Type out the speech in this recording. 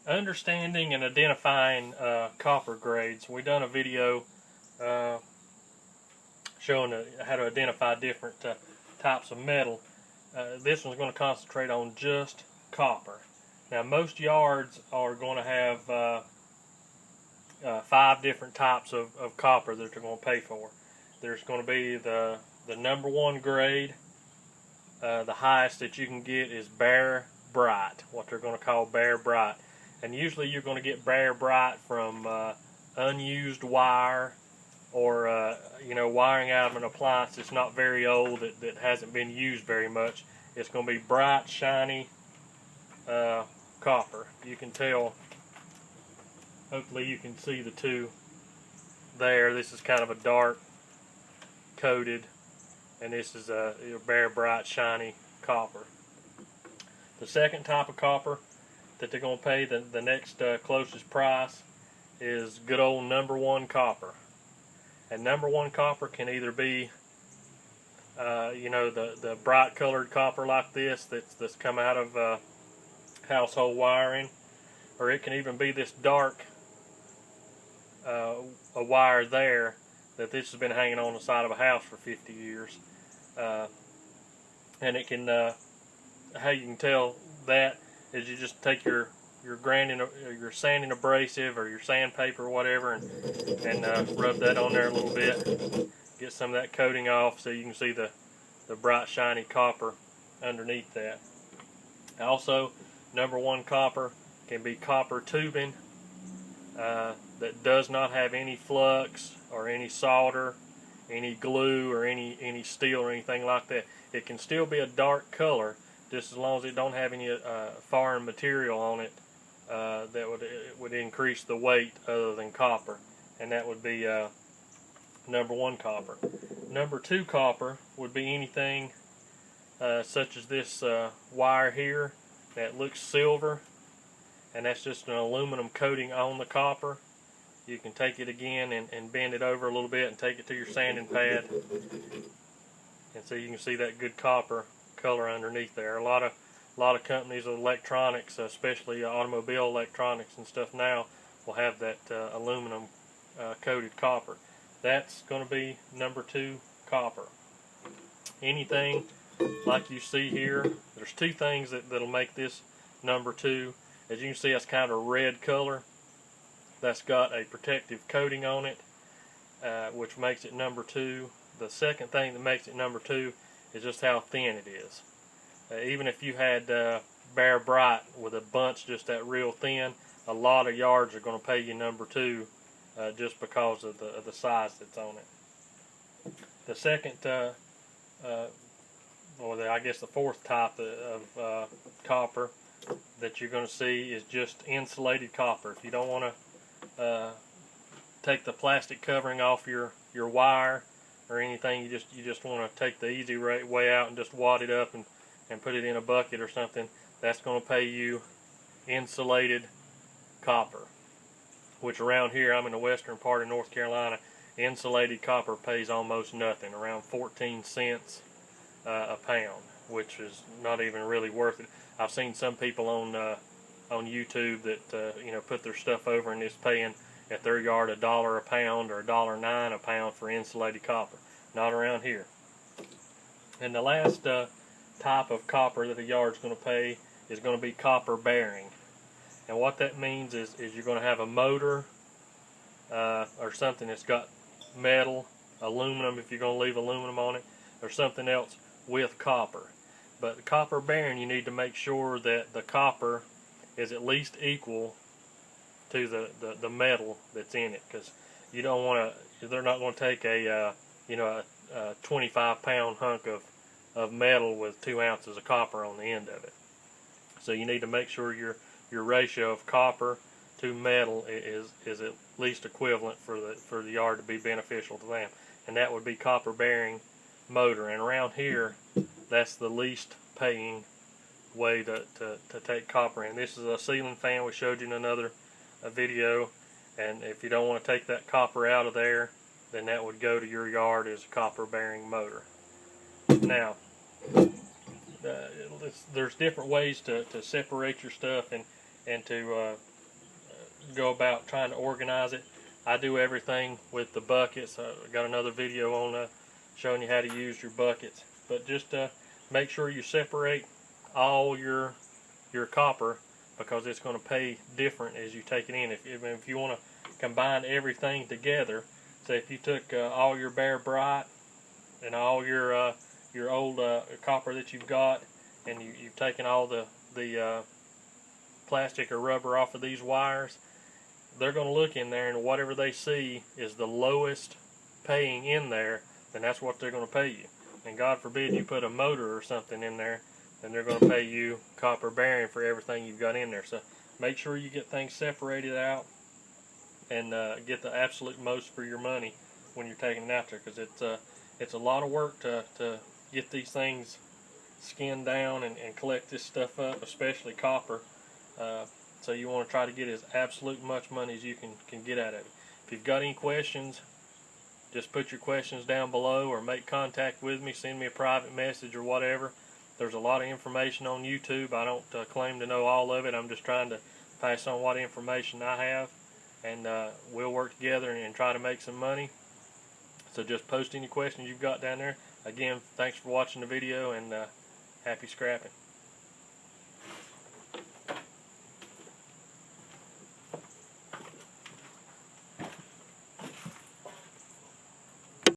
Understanding and identifying copper grades. We done a video showing how to identify different types of metal. This one's going to concentrate on just copper. Now most yards are going to have 5 different types of copper that they're going to pay for. There's going to be the number 1 grade. The highest that you can get is bare bright, what they're going to call bare bright. And usually you're going to get bare bright from unused wire, or wiring out of an appliance that's not very old, that hasn't been used very much. It's going to be bright, shiny copper. You can tell, hopefully you can see the two there. This is kind of a dark coated, and this is a bare, bright, shiny copper. The second type of copper that they're going to pay the next closest price is good old number 1 copper. And number 1 copper can either be the bright colored copper like this that's come out of household wiring, or it can even be this dark a wire there that this has been hanging on the side of a house for 50 years. And it can, how you can tell that is you just take your sanding abrasive or your sandpaper or whatever, and rub that on there a little bit, get some of that coating off so you can see the bright shiny copper underneath that. Also, number 1 copper can be copper tubing that does not have any flux or any solder, any glue, or any steel or anything like that. It can still be a dark color, just as long as it don't have any foreign material on it that would increase the weight other than copper, and that would be number 1 copper. Number 2 copper would be anything such as this wire here that looks silver, and that's just an aluminum coating on the copper. You can take it again and bend it over a little bit and take it to your sanding pad, and so you can see that good copper color underneath there. A lot of companies with electronics, especially automobile electronics and stuff now, will have that aluminum coated copper. That's going to be number 2 copper. Anything like you see here, there's 2 things that'll make this number 2. As you can see, that's kind of a red color. That's got a protective coating on it, which makes it number 2. The second thing that makes it number 2 is just how thin it is. Even if you had bare bright with a bunch just that real thin, a lot of yards are going to pay you number 2 just because of the size that's on it. The second, I guess the 4th type of copper that you're going to see is just insulated copper. If you don't want to take the plastic covering off your wire or anything, you just want to take the easy way out and just wad it up and put it in a bucket or something, that's going to pay you insulated copper. Which around here, I'm in the western part of North Carolina, insulated copper pays almost nothing, around 14 cents a pound, which is not even really worth it. I've seen some people on YouTube that put their stuff over and is paying at their yard $1 a pound or $1.09 a pound for insulated copper. Not around here. And the last type of copper that a yard's going to pay is going to be copper bearing. And what that means is you're going to have a motor or something that's got metal, aluminum if you're going to leave aluminum on it, or something else with copper. But the copper bearing, you need to make sure that the copper is at least equal to the metal that's in it, because you don't want to. They're not going to take a 25-pound hunk of metal with 2 ounces of copper on the end of it. So you need to make sure your ratio of copper to metal is at least equivalent for the yard to be beneficial to them, and that would be copper bearing motor. And around here, that's the least paying way to take copper in. This is a ceiling fan we showed you in another video, and if you don't want to take that copper out of there, then that would go to your yard as a copper bearing motor. Now, there's different ways to separate your stuff and to go about trying to organize it. I do everything with the buckets. I got another video on showing you how to use your buckets. But just make sure you separate all your copper, because it's going to pay different as you take it in. If you want to combine everything together, say if you took all your Bear Bright and all your old copper that you've got, and you've taken all the plastic or rubber off of these wires, they're going to look in there, and whatever they see is the lowest paying in there, then that's what they're going to pay you. And God forbid you put a motor or something in there, then they're going to pay you copper bearing for everything you've got in there. So make sure you get things separated out and get the absolute most for your money when you're taking it out there, because it's a lot of work to get these things skinned down and collect this stuff up, especially copper. So you want to try to get as absolute much money as you can get out of it. If you've got any questions, just put your questions down below, or make contact with me, send me a private message or whatever. There's a lot of information on YouTube. I don't claim to know all of it. I'm just trying to pass on what information I have, and we'll work together and try to make some money. So just post any questions you've got down there. Again, thanks for watching the video, and happy scrapping.